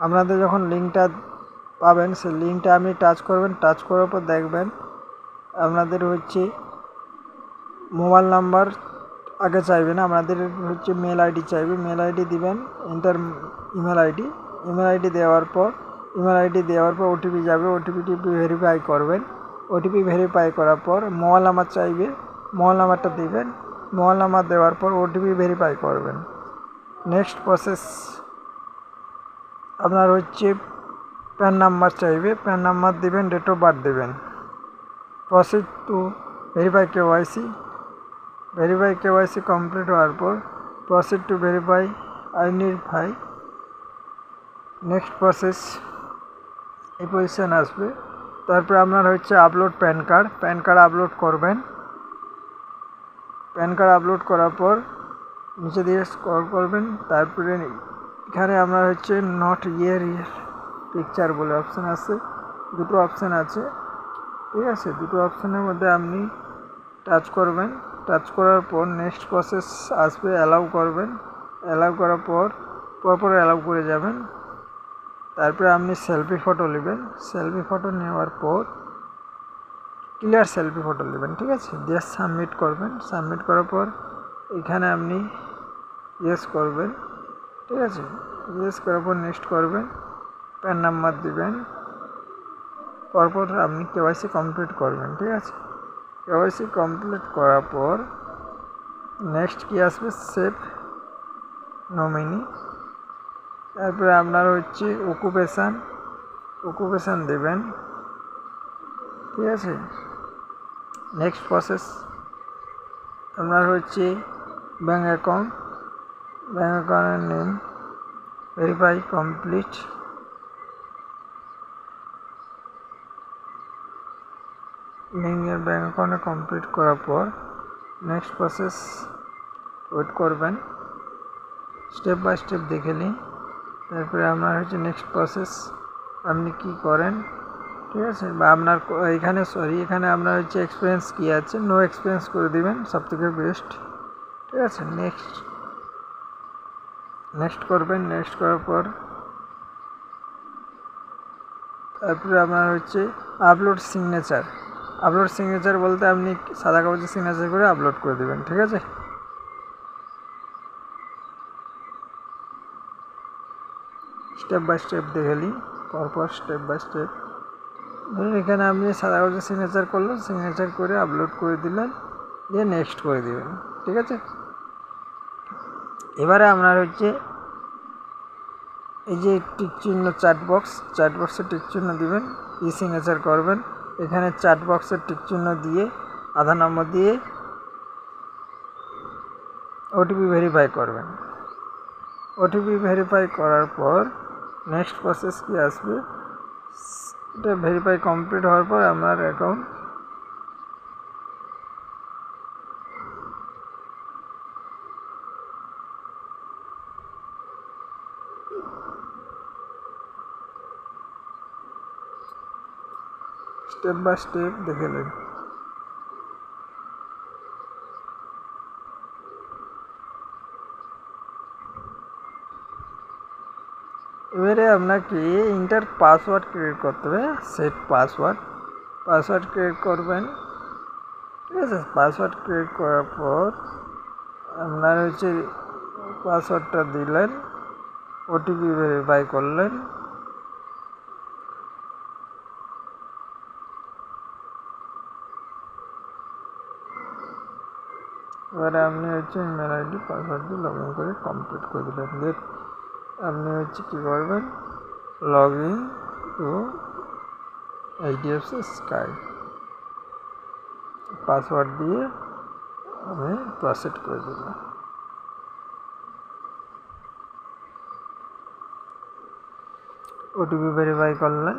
আপনাদের যখন লিঙ্কটা পাবেন সেই লিঙ্কটা আপনি টাচ করবেন, টাচ করার পর দেখবেন আপনাদের হচ্ছে মোবাইল নাম্বার আগে চাইবে না, আপনাদের হচ্ছে মেল আইডি চাইবে। মেল আইডি দিবেন, এন্টার ইমেল আইডি দেওয়ার পর ওটিপি যাবে, ওটিপিটি ভেরিফাই করবেন। ওটিপি ভেরিফাই করার পর মোবাইল নাম্বার চাইবে, মোবাইল নাম্বারটা দিবেন। মোবাইল নাম্বার দেওয়ার পর ওটিপি ভেরিফাই করবেন। নেক্সট প্রসেস আপনার হচ্ছে প্যান নাম্বার চাইবে, প্যান নাম্বার দিবেন, ডেট অফ বার্থ দেবেন। Proceed to verify KYC complete হওয়ার পর proceed to verify identify. Next process এই পজিশন আসবে। তারপরে আপনার হচ্ছে আপলোড প্যান কার্ড আপলোড করবেন। প্যান কার্ড আপলোড করার পর নিচে দিয়ে স্ক্রল করবেন। তারপরে এখানে আপনার হচ্ছে নট ইয়ার পিকচার বলে অপশান আছে, দুটো অপশান আছে, ঠিক আছে। দুটো অপশানের মধ্যে আপনি টাচ করবেন। টাচ করার পর নেক্সট প্রসেস আসবে, অ্যালাউ করবেন। অ্যালাউ করার পর পরপর অ্যালাউ করে যাবেন। তারপরে আপনি সেলফি ফটো নেবেন। সেলফি ফটো নেওয়ার পর ক্লিয়ার সেলফি ফটো নেবেন, ঠিক আছে। দিয়ে সাবমিট করবেন। সাবমিট করার পর এখানে আপনি ইয়েস করবেন, ঠিক আছে। ইয়েস করার পর নেক্সট করবেন, প্যান নাম্বার দিবেন। পরপর আপনি কেওয়াইসি কমপ্লিট করবেন, ঠিক আছে। কেওয়াইসি কমপ্লিট করার পর নেক্সট কি আসবে, সেভ নমিনি। তারপরে আপনার হচ্ছে অকুপেশান দেবেন, ঠিক আছে। নেক্সট প্রসেস আপনার হচ্ছে ব্যাঙ্ক অ্যাকাউন্টের নেম ভেরিফাই কমপ্লিট। ব্যাঙ্ক অ্যাকাউন্টে কমপ্লিট করার পর নেক্সট প্রসেস ওয়েট করবেন, স্টেপ বাই স্টেপ দেখে নিন। তারপরে আপনার হচ্ছে নেক্সট প্রসেস আপনি কি করেন, ঠিক আছে। বা আপনার এখানে আপনার হচ্ছে এক্সপিরিয়েন্স কী আছে, নো এক্সপিরিয়েন্স করে দিবেন, সবথেকে বেস্ট, ঠিক আছে। নেক্সট করবেন। নেক্সট করার পর তারপরে আপনার হচ্ছে আপলোড সিগনেচার বলতে আপনি সাদা কাগজে সিগনেচার করে আপলোড করে দেবেন, ঠিক আছে। স্টেপ বাই স্টেপ দেখে নিন, পরপর স্টেপ বাই স্টেপ। ধরুন এখানে আপনি সাদা কাগজে সিগনেচার করলেন, সিগনেচার করে আপলোড করে দিলেন, দিয়ে নেক্সট করে দেবেন, ঠিক আছে। এবারে আপনার হচ্ছে এই যে টিক চিহ্ন চার্ট বক্সে টিক চিহ্ন দিবেন, ই সিগনেচার করবেন। এখানে চার্ট বক্সের টিক চিহ্ন দিয়ে আধার নম্বর দিয়ে ওটিপি ভেরিফাই করবেন। ওটিপি ভেরিফাই করার পর নেক্সট প্রসেস কি আসবে, এটা ভেরিফাই কমপ্লিট হওয়ার পর আপনার অ্যাকাউন্ট স্টেপ বাই স্টেপ দেখে নেন। এবারে আপনাকে ইন্টার পাসওয়ার্ড ক্রিয়েট করতে হবে, সেট পাসওয়ার্ড ক্রিয়েট করবেন, ঠিক আছে। পাসওয়ার্ড ক্রিয়েট করার পর আপনার হচ্ছে পাসওয়ার্ডটা দিলেন, ওটিপি ভেরিফাই করলেন, এবারে আপনি হচ্ছে ইমেল আইডি পাসওয়ার্ড দিয়ে লগ ইন করে কমপ্লিট করে দিলেন। দিয়ে আপনি হচ্ছে কী করবেন, log in to HDFC sky password দিয়ে আমি প্রসিড করে দিলাম। ওটিপি ভেরিফাই করলেন,